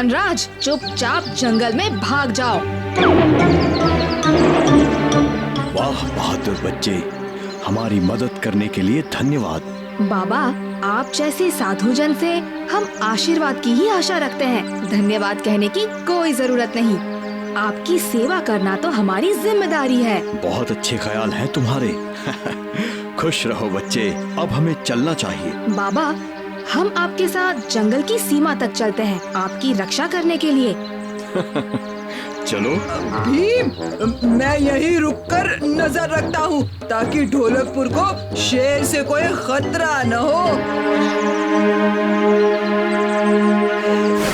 वनराज, चुपचाप जंगल में भाग जाओ। वाह बहादुर बच्चे, हमारी मदद करने के लिए धन्यवाद। बाबा, आप जैसे साधुजन से हम आशीर्वाद की ही आशा रखते हैं। धन्यवाद कहने की कोई जरूरत नहीं। आपकी सेवा करना तो हमारी जिम्मेदारी है। बहुत अच्छे ख्याल हैं तुम्हारे। खुश रहो बच्चे, अब हमें चलना चाहिए। बाबा, हम आपके साथ जंगल की सीमा तक चलते हैं, आपकी रक्षा करने के लिए। चलो। भीम, मैं यहीं रुककर नजर रखता हूँ ताकि ढोलकपुर को शेर से कोई खतरा न हो।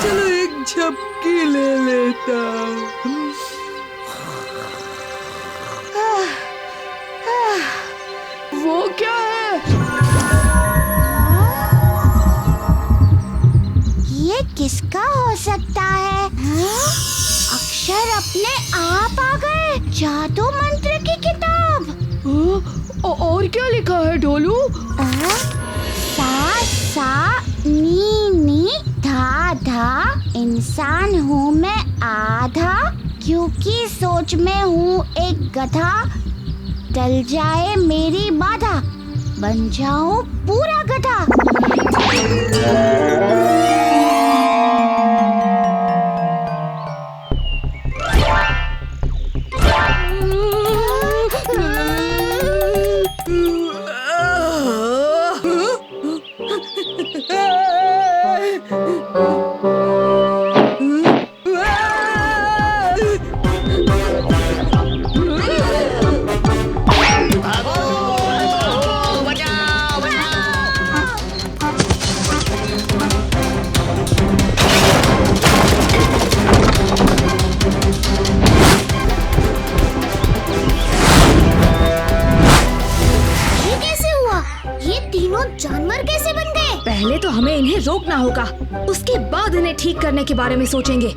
चलो एक झपकी ले लेता हूँ। वो क्या है? ये किसका हो सकता है? अक्षर अपने आप आ गए। जादू मंत्र की किताब। और क्या लिखा है ढोलू? सा सा नी नी धा धा, इंसान हूँ मैं आधा, क्योंकि सोच में हूँ एक गधा, टल जाए मेरी बाधा, बन जाऊँ पूरा गधा। जानवर कैसे बन गए? पहले तो हमें इन्हें रोकना होगा, उसके बाद इन्हें ठीक करने के बारे में सोचेंगे।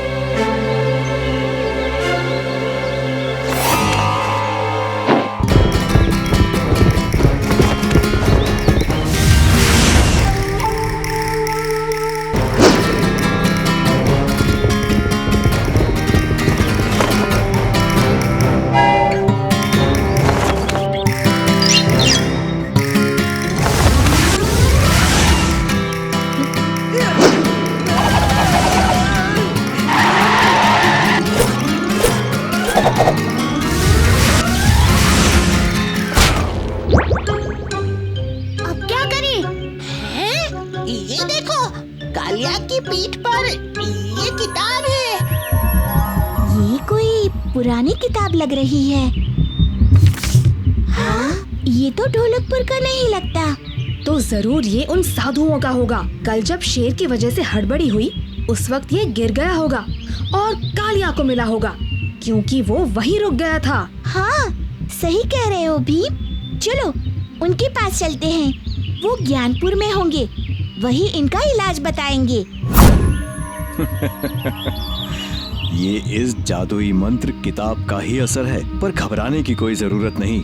पीठ पर ये किताब है। ये कोई पुरानी किताब लग रही है। हाँ, ये तो ढोलकपुर का नहीं लगता। तो जरूर ये उन साधुओं का होगा। कल जब शेर की वजह से हड़बड़ी हुई, उस वक्त ये गिर गया होगा और कालिया को मिला होगा, क्योंकि वो वहीं रुक गया था। हाँ, सही कह रहे हो भीम। चलो उनके पास चलते हैं, वो ज्ञानपुर में होंगे, वही इनका इलाज बताएंगे। ये इस जादुई मंत्र किताब का ही असर है, पर घबराने की कोई जरूरत नहीं।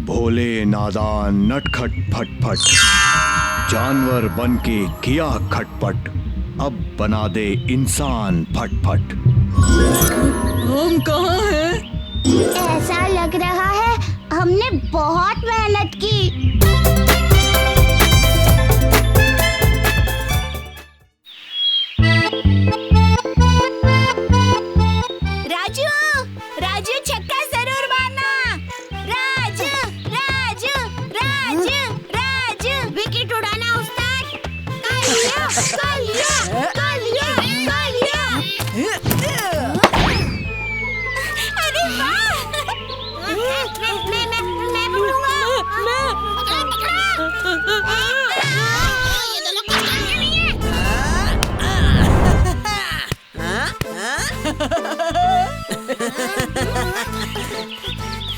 भोले नादान नटखट फटफट, जानवर बन के किया खटपट, अब बना दे इंसान फटफट। हम कहाँ हैं? ऐसा लग रहा है हमने बहुत मेहनत की। राजू छक्का जरूर मारना। राजू राजू राजू राजू विकेट उड़ाना उस्ताद। कालिया कालिया कालिया कालिया। अरे वाह, मैं पकड़ूंगा। ये दोनों कुछ काम के नहीं है।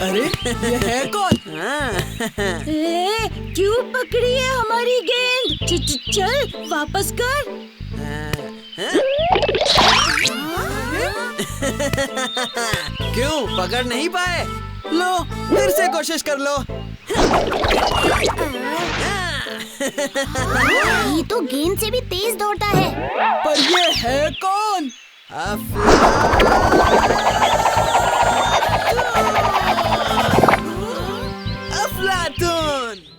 अरे ये है कौन? क्यों पकड़ी है हमारी गेंद? चल वापस कर। क्यों पकड़ नहीं पाए? लो फिर से कोशिश कर लो। ये तो गेंद से भी तेज दौड़ता है। पर ये है कौन? अफलातून।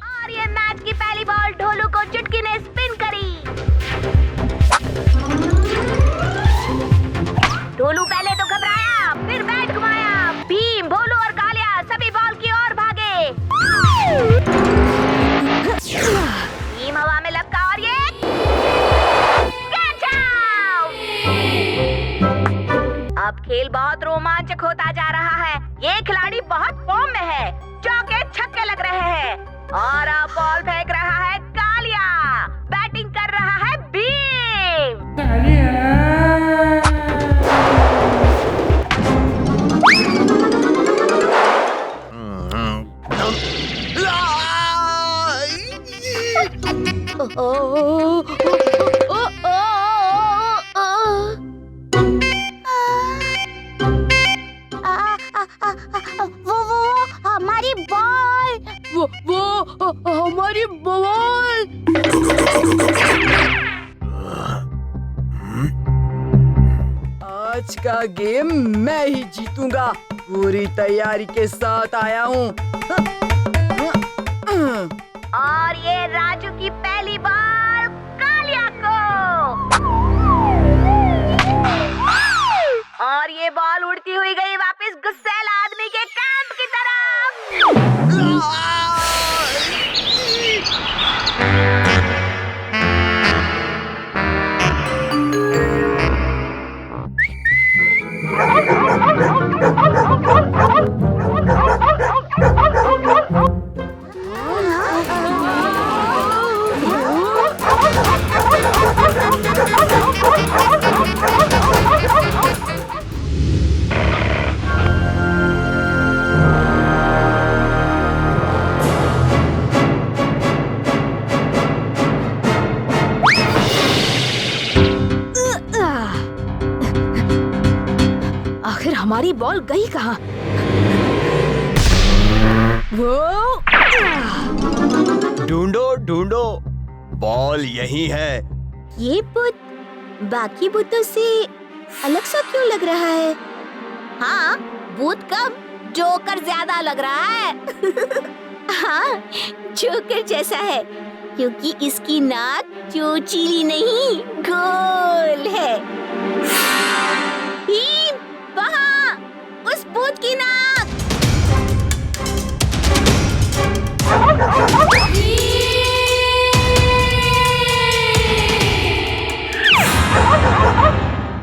और ये मैच की पहली बॉल ढोलू को चुटकी ने स्पिन करी। ढोलू पहले तो घबराया, फिर बैट घुमाया। भीम, भोलू और कालिया सभी बॉल की ओर भागे। भीम हवा में लपका और ये कैच आउट। अब खेल बहुत रोमांचक होता जा रहा है। ये खिलाड़ी बहुत फॉर्म में है, चौके छक्के लग रहे हैं। और अब बॉल फेंक रहा है कालिया, बैटिंग कर रहा है भीम। वो हमारी बॉल। वो हमारी बॉल। आज का गेम मैं ही जीतूंगा। पूरी तैयारी के साथ आया हूँ। और ये राजू की पहली बॉल कालिया को। और ये बॉल उड़ती हुई गई वापस गुस्सैल आदमी के कैंप की तरफ। आखिर हमारी बॉल गई कहाँ? वो ढूंढो ढूंढो, बॉल यही है। ये बुत बाकी बुतों से अलग सा क्यों लग रहा है? हाँ, बुत कम जोकर ज्यादा लग रहा है। हाँ, जोकर जैसा है, क्योंकि इसकी नाक चोचीली नहीं गोल है। भीम, वहाँ उस भूत की नाक।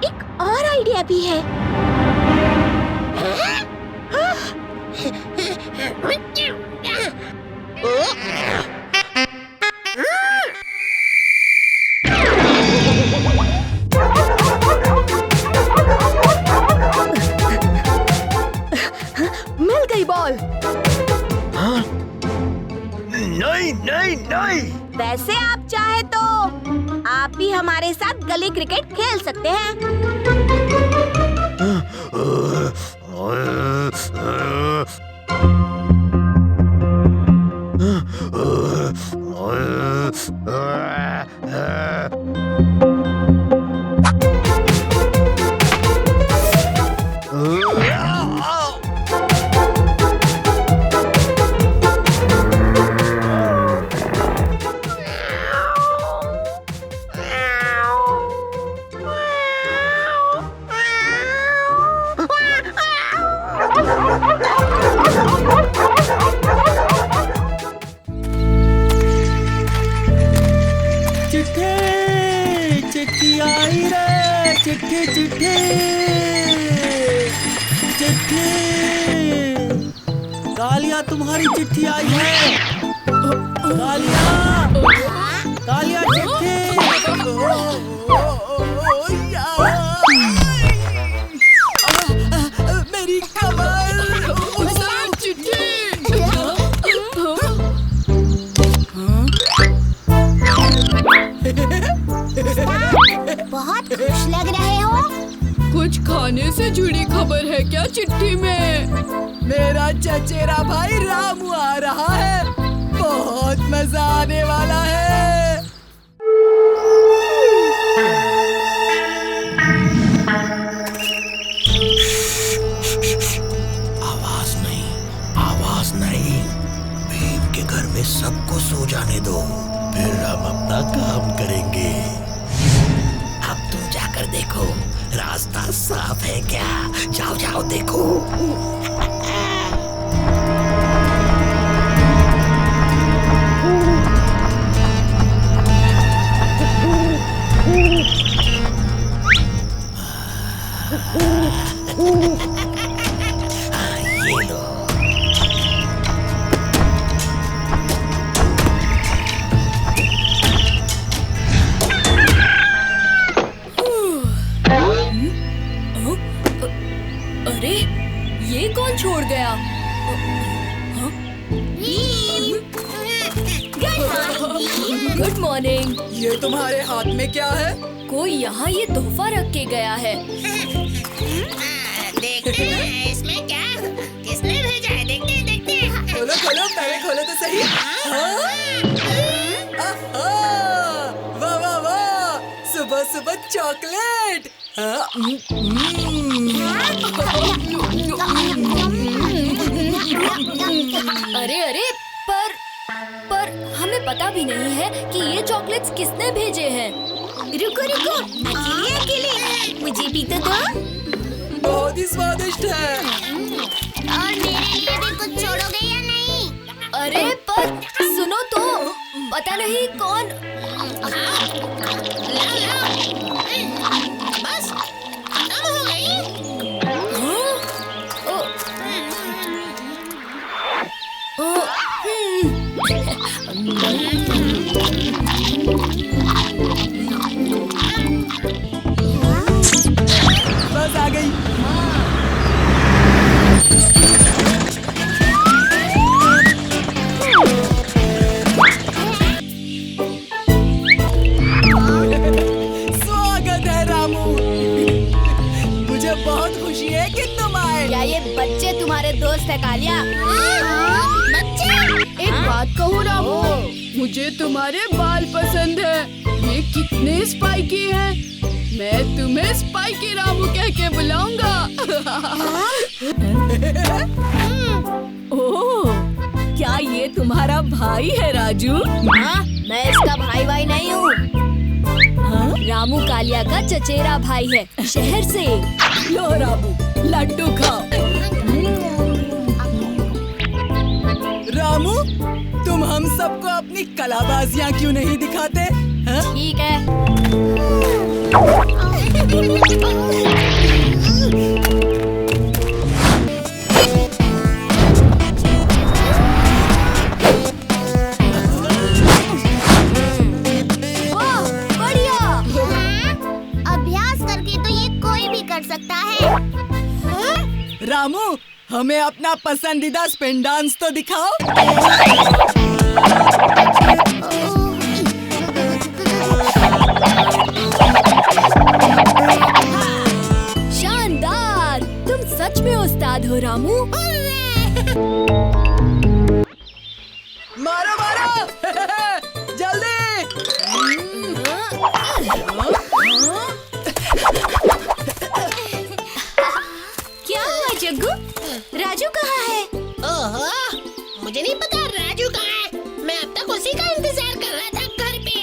एक और आइडिया भी है। मिल गई बॉल। हाँ? नहीं नहीं नहीं। वैसे आप चाहे तो आप भी हमारे साथ गली क्रिकेट खेल सकते हैं। चिट्ठी आई रे, चिट्ठी चिट्ठी चिट्ठी। कालिया, तुम्हारी चिट्ठी आई है। कालिया, कालिया चिट्ठी। मेरी कमर। चिट्ठी। बहुत खुश लग रहे हो। कुछ खाने से जुड़ी खबर है क्या चिट्ठी में? मेरा चचेरा भाई रामू आ रहा है, बहुत मजा आने वाला है। सबको सो जाने दो, फिर हम अपना काम करेंगे। अब तुम जाकर देखो रास्ता साफ है क्या। जाओ जाओ देखो। ये लो। अरे ये कौन छोड़ गया? Good morning. ये तुम्हारे हाथ में क्या है? कोई यहाँ ये तोहफा रख के गया है। देखते हैं इसमें क्या, किसने भेजा है। देखते हैं देखते हैं। खोलो खोलो, पहले खोलो तो सही। वाह वाह वाह, सुबह सुबह चॉकलेट। अरे अरे पर हमें पता भी नहीं है कि ये चॉकलेट्स किसने भेजे हैं। रुको रुको, अकेले अकेले मुझे भी तो दो। बहुत ही स्वादिष्ट है। और मेरे लिए भी कुछ छोड़ोगे या नहीं? अरे पर सुनो तो, पता नहीं कौन। बस खत्म हो गई। बस आ गई। स्वागत है रामू। मुझे बहुत खुशी है कि तुम आए। क्या ये बच्चे तुम्हारे दोस्त है कालिया? एक बात कहूँ रामू, मुझे तुम्हारे बाल पसंद है। ये कितने स्पाइकी हैं। मैं तुम्हें स्पाइकी रामू कह के बुलाऊंगा। ओह, क्या ये तुम्हारा भाई है राजू? हाँ, मैं इसका भाई भाई नहीं हूँ। रामू कालिया का चचेरा भाई है, शहर से। लो रामू, लड्डू खाओ। रामू, तुम हम सबको अपनी कलाबाजियाँ क्यों नहीं दिखाते? हाँ? ठीक है। वाह, बढ़िया। अभ्यास करके तो ये कोई भी कर सकता है। रामू, हमें अपना पसंदीदा स्पिन डांस तो दिखाओ। शानदार, तुम सच में उस्ताद हो रामू। मारो मारो, जल्दी। क्या हुआ जग्गू? राजू कहाँ है? ओहो, मुझे नहीं पता राजू कहाँ है। मैं अब तक उसी का इंतजार कर रहा था घर पे।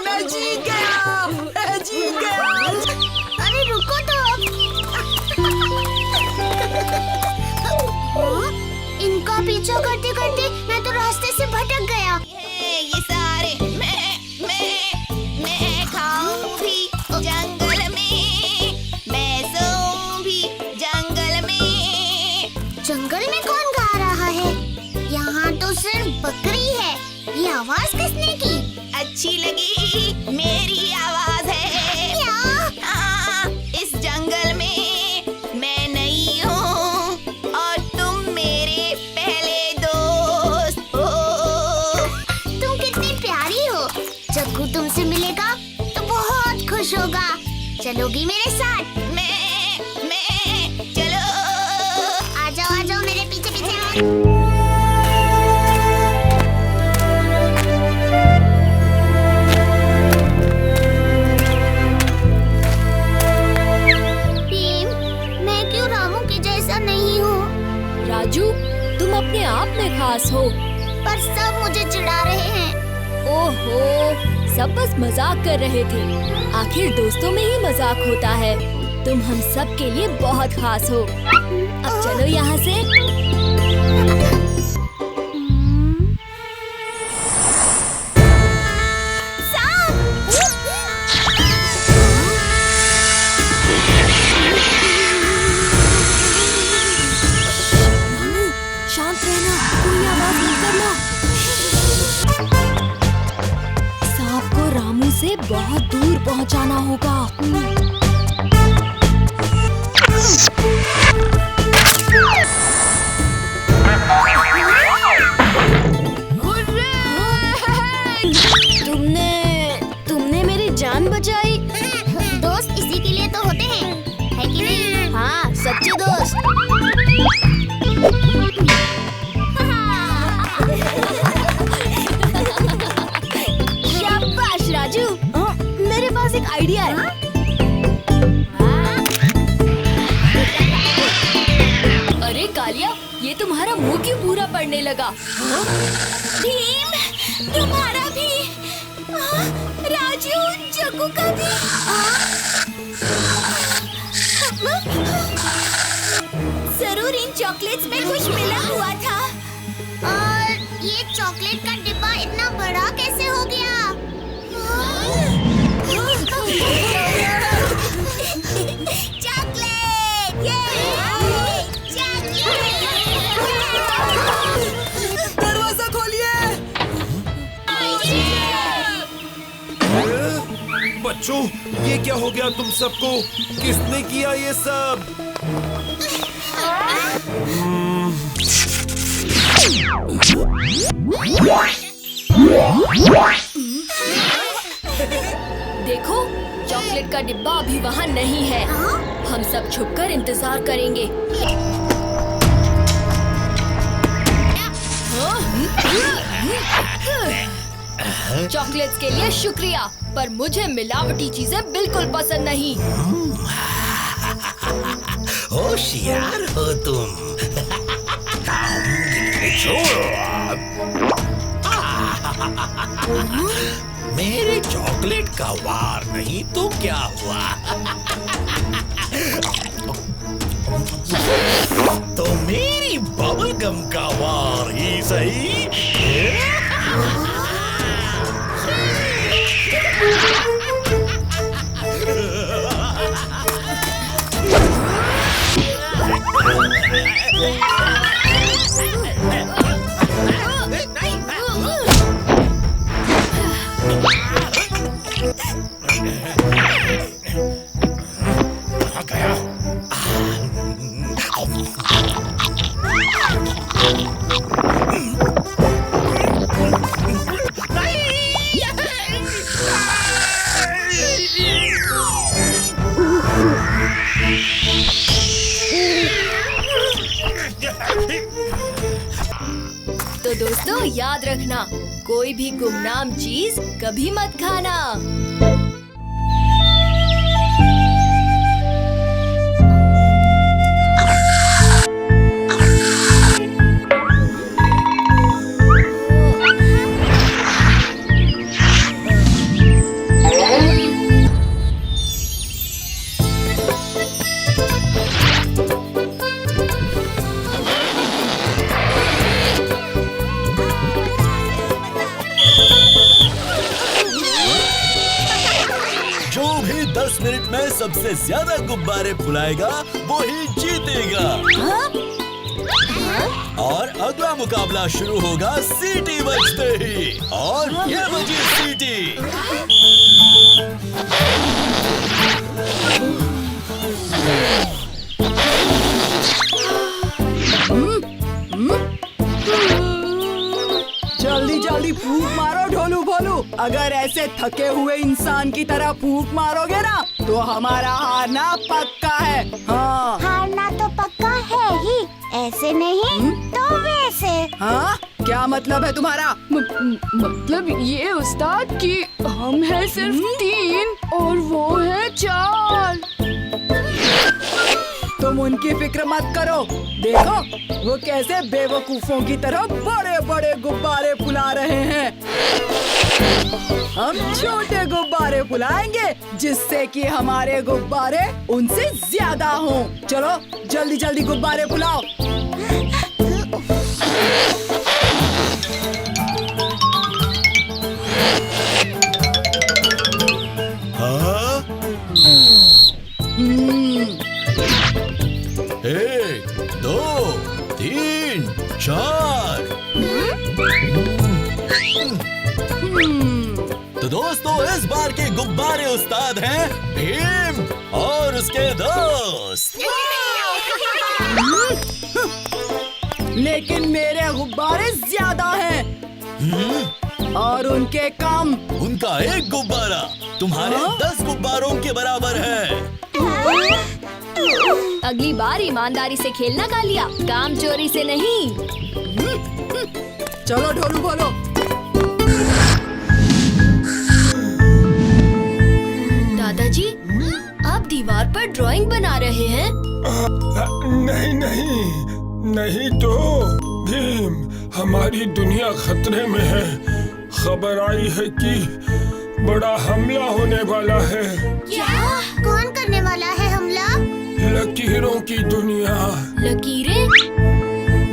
मैं जीत गया, मैं जीत गया। अरे रुको तो। इनका पीछा करते करते मैं तो रास्ते से भटक गया। ये सारे मैं खाऊं भी जंगल में, मैं सोऊं भी जंगल में। जंगल में कौन गा रहा है? यहाँ तो सिर्फ बकरी है। ये आवाज किसने की? अच्छी लगी मेरी आवाज है क्या? हाँ, इस जंगल में मैं नहीं हूँ और तुम मेरे पहले दोस्त हो। तुम कितनी प्यारी हो। जग्गू तुमसे मिलेगा तो बहुत खुश होगा। चलोगी मेरे साथ? मैं चलो। आ जाओ मेरे पीछे पीछे। मैं क्यों रामू के जैसा नहीं हूँ? राजू, तुम अपने आप में खास हो। पर सब मुझे चिढ़ा रहे हैं। ओहो, सब बस मजाक कर रहे थे। आखिर दोस्तों में ही मजाक होता है। तुम हम सब के लिए बहुत खास हो। अब चलो यहाँ से। शांत रहना, कोई आवाज मत करना। सांप को रामू से बहुत दूर पहुंचाना होगा। तुमने मेरी जान बचाई। दोस्त इसी के लिए तो होते हैं, है कि नहीं? हाँ, सच्चे दोस्त। शाबाश राजू। मेरे पास एक आइडिया है। अरे कालिया, ये तुम्हारा मुंह क्यों पूरा पड़ने लगा? भीम, तुम्हारा भी। राजू, जग्गू का भी। जरूर इन चॉकलेट्स में कुछ मिला हुआ था। और ये चॉकलेट का डिब्बा इतना बड़ा कैसे हो गया? चॉकलेट! दरवाजा खोलिए। बच्चों, ये क्या हो गया तुम सबको? किसने किया ये सब? देखो, चॉकलेट का डिब्बा अभी वहाँ नहीं है। हम सब छुपकर इंतजार करेंगे। चॉकलेट्स के लिए शुक्रिया, पर मुझे मिलावटी चीजें बिल्कुल पसंद नहीं। होशियार हो तुम। मेरे चॉकलेट का वार नहीं तो क्या हुआ? तो मेरी बबल गम का वार ही सही। तो दोस्तों, याद रखना, कोई भी गुमनाम चीज कभी मत खाना। जो भी 10 मिनट में सबसे ज्यादा गुब्बारे फुलाएगा वो ही जीतेगा। और अगला मुकाबला शुरू होगा सीटी बजते ही। और ये बजी सीटी। जल्दी जल्दी फूंक मारो ढोलू भोलू। अगर ऐसे थके हुए इंसान की तरह फूंक मारोगे ना तो हमारा हारना पक्का है। हाँ, हारना तो पक्का है ही, ऐसे नहीं तो वैसे। हाँ, क्या मतलब है तुम्हारा? मतलब ये उस्ताद कि हम हैं सिर्फ 3 और वो है 4। तो तुम उनकी फिक्र मत करो। देखो वो कैसे बेवकूफों की तरह बड़े बड़े गुब्बारे फुला रहे हैं। हम छोटे गुब्बारे फुलाएंगे जिससे कि हमारे गुब्बारे उनसे ज्यादा हों। चलो जल्दी जल्दी गुब्बारे फुलाओ। हाँ? एक, दो, तीन, चार। तो दोस्तों इस बार के गुब्बारे उस्ताद हैं भीम और उसके दोस्त। लेकिन मेरे गुब्बारे ज्यादा हैं और उनके कम। उनका एक गुब्बारा तुम्हारे 10 गुब्बारों के बराबर है। अगली बार ईमानदारी से खेलना कालिया, काम चोरी से नहीं। चलो ढोलू बोलो। दादाजी, आप दीवार पर ड्राइंग बना रहे हैं? नहीं नहीं नहीं तो भीम, हमारी दुनिया खतरे में है। खबर आई है कि बड़ा हमला होने वाला है। क्या? कौन करने वाला है हमला? लकीरों की दुनिया। लकीरें?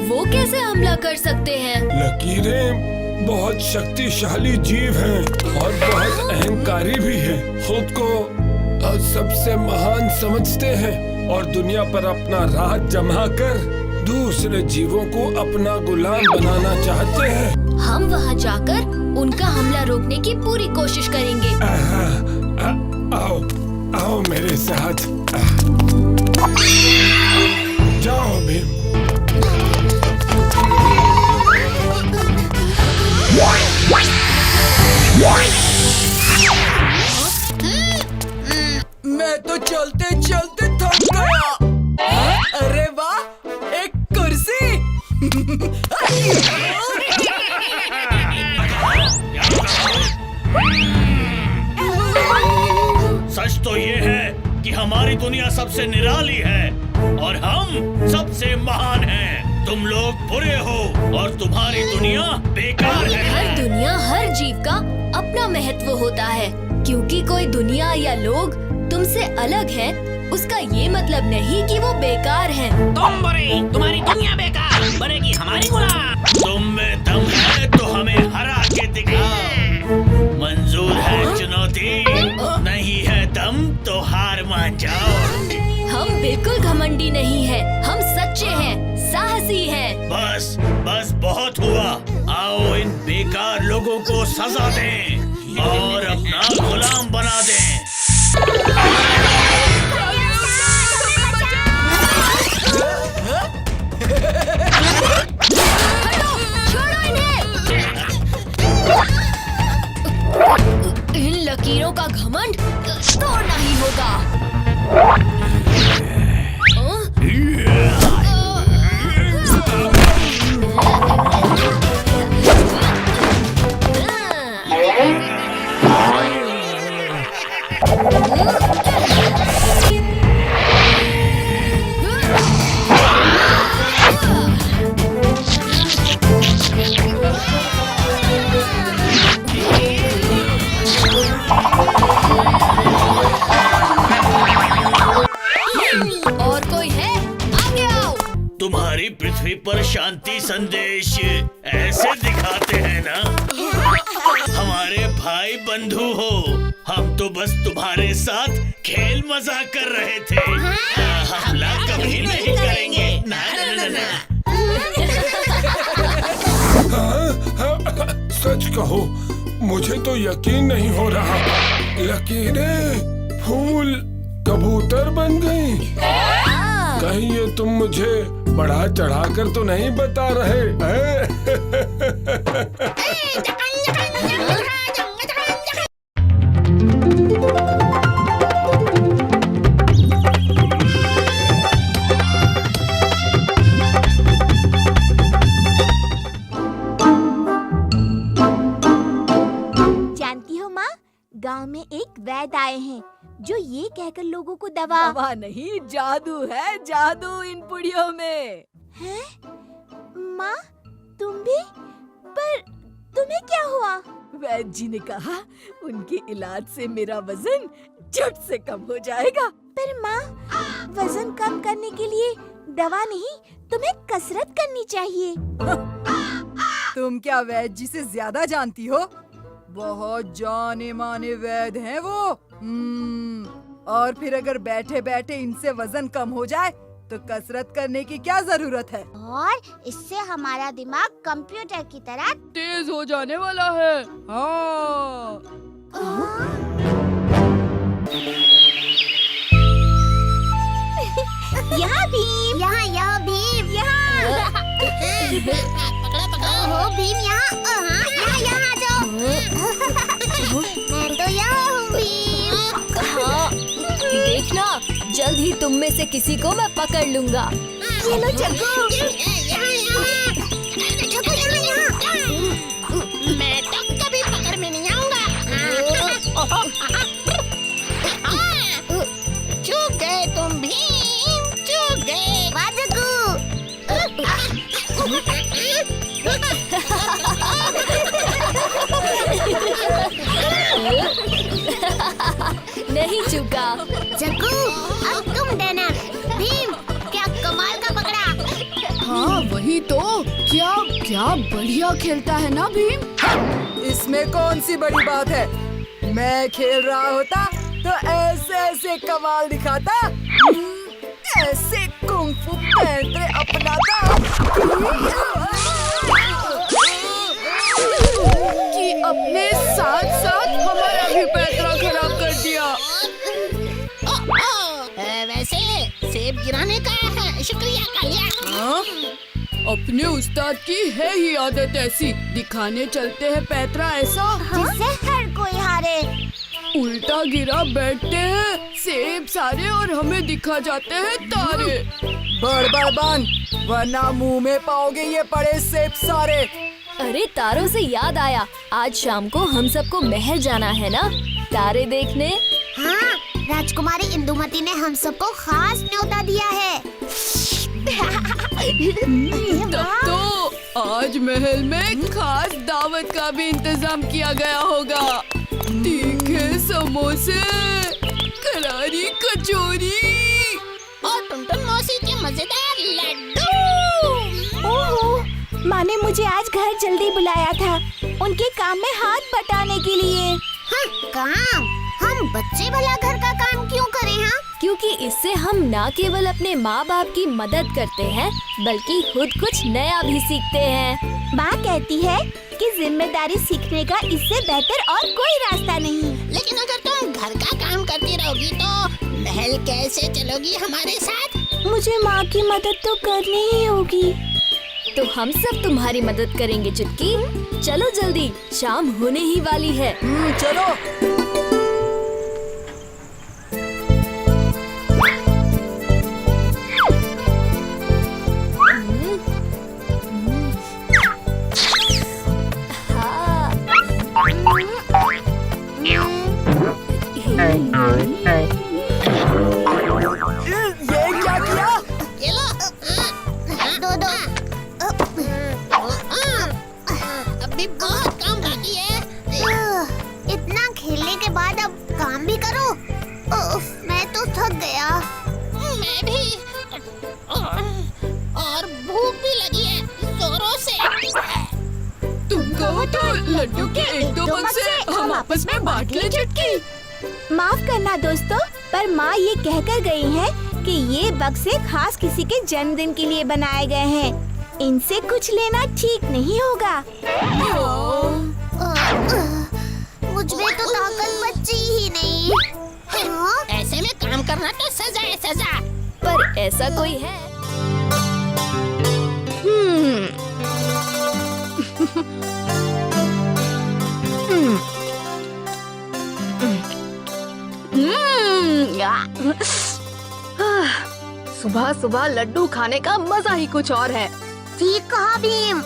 वो कैसे हमला कर सकते हैं? लकीरें बहुत शक्तिशाली जीव हैं और बहुत अहंकारी भी हैं। खुद को सबसे महान समझते हैं और दुनिया पर अपना राज जमा कर दूसरे जीवों को अपना गुलाम बनाना चाहते हैं। हम वहाँ जाकर उनका हमला रोकने की पूरी कोशिश करेंगे। आओ आओ मेरे साथ। जाओ भीम। मैं तो चलते चलते थक गया। अरे वाह, एक कुर्सी। सच तो ये है कि हमारी दुनिया सबसे निराली है और हम सबसे महान हैं। तुम लोग बुरे हो और तुम्हारी दुनिया बेकार है। हर दुनिया, हर जीव का अपना महत्व होता है। क्योंकि कोई दुनिया या लोग तुमसे अलग है, उसका ये मतलब नहीं कि वो बेकार हैं। तुम बुरे, तुम्हारी दुनिया बेकार, बनेगी हमारी गुलाम। तुम में दम है तो हमें हरा के दिखाओ। मंजूर है चुनौती? नहीं है दम तो हार मान जाओ। हम बिल्कुल घमंडी नहीं हैं, हम सच्चे हैं, साहसी हैं। बस बस बहुत हुआ। आओ इन बेकार लोगों को सजा दें और अपना गुलाम बना दें। छोड़ो इन्हें। इन लकीरों का घमंड तोड़ना ही होगा। और कोई है? आगे आओ। तुम्हारी पृथ्वी पर शांति संदेश ऐसे दिखाते हैं ना? हमारे भाई बंधु हो, हम तो बस तुम्हारे साथ खेल मजाक कर रहे थे। हमला कभी नहीं करेंगे। ना ना ना ना। सच कहो, मुझे तो यकीन नहीं हो रहा। लकीरें फूल कबूतर बन गई। कहीं ये तुम मुझे बढ़ा चढ़ा कर तो नहीं बता रहे हैं? जानती हो माँ, गांव में एक वैद्य आए हैं। जो ये कहकर लोगों को दवा दवा नहीं, जादू है, जादू इन पुड़ियों में। है? माँ, तुम भी? पर तुम्हें क्या हुआ? वैद्य जी ने कहा उनके इलाज से मेरा वजन झट से कम हो जाएगा। पर माँ, वजन कम करने के लिए दवा नहीं, तुम्हें कसरत करनी चाहिए। तुम क्या वैद्य जी से ज्यादा जानती हो? बहुत जाने माने वैद्य हैं वो। और फिर अगर बैठे बैठे इनसे वजन कम हो जाए तो कसरत करने की क्या जरूरत है? और इससे हमारा दिमाग कंप्यूटर की तरह तेज हो जाने वाला है। हाँ। यहाँ भीम, यहाँ भीम, यहाँ पकड़ा पकड़ा हो भीम, यहाँ आ जाओ। मैं तो यहाँ हूँ भीम। हाँ, देखना जल्द ही तुम में से किसी को मैं पकड़ लूंगा। ये लो चक्कू। मैं तो कभी पकड़ में नहीं आऊंगा। चूक गए तुम भीम, चूक गए। नहीं चूका। जग्गू, अब तुम देना। भीम, क्या कमाल का पकड़ा। हाँ वही तो, क्या क्या बढ़िया खेलता है ना भीम। इसमें कौन सी बड़ी बात है? मैं खेल रहा होता तो ऐसे ऐसे कमाल दिखाता, ऐसे कुंफू पैंतरे अपनाता कि अपने साथ साथ हमारा भी पैतरा खराब कर दिया। वैसे सेब गिराने का है, शुक्रिया कालिया। हाँ? अपने उस्ताद की है ही आदत ऐसी, दिखाने चलते हैं पैतरा ऐसा जिससे हर कोई हारे। उल्टा गिरा बैठते हैं सेब सारे और हमें दिखा जाते हैं तारे। बड़ बांध, वरना मुंह में पाओगे ये पड़े सेब सारे। अरे तारों से याद आया, आज शाम को हम सबको महल जाना है ना तारे देखने। हाँ, राजकुमारी इंदुमती ने हम सबको खास न्योता दिया है। तब तो आज महल में खास दावत का भी इंतजाम किया गया होगा। तीखे समोसे, करारी कचौरी और टुनटुन मौसी के मजेदार लड्डू। ओहो, माँ ने मुझे आज घर जल्दी बुलाया था, उनके काम में हाथ बटाने के लिए। हाँ, काम? हम बच्चे भला घर का काम क्यों करें? हाँ, क्योंकि इससे हम न केवल अपने माँ बाप की मदद करते हैं बल्कि खुद कुछ नया भी सीखते हैं। माँ कहती है कि जिम्मेदारी सीखने का इससे बेहतर और कोई रास्ता नहीं। लेकिन अगर तुम घर का काम करती रहोगी तो महल कैसे चलोगी हमारे साथ? मुझे माँ की मदद तो करनी ही होगी। तो हम सब तुम्हारी मदद करेंगे चुटकी। चलो जल्दी, शाम होने ही वाली है। चलो। ये क्या किया? ये लो, दो। अभी बहुत काम बाकी है। इतना खेलने के बाद अब काम भी करो। मैं तो थक गया। मैं भी। और भूख भी लगी है जोरों से। तुम कहो तो लड्डू के एक दो बक्से हम आपस में बांट ले चुटकी। माफ करना दोस्तों, पर माँ ये कहकर गई हैं कि ये बक्से खास किसी के जन्मदिन के लिए बनाए गए हैं। इनसे कुछ लेना ठीक नहीं होगा। मुझ में तो ताकत बची ही नहीं। ऐसे में काम करना तो सजा है, सजा। पर ऐसा कोई है? सुबह सुबह लड्डू खाने का मजा ही कुछ और है। ठीक कहा भीम।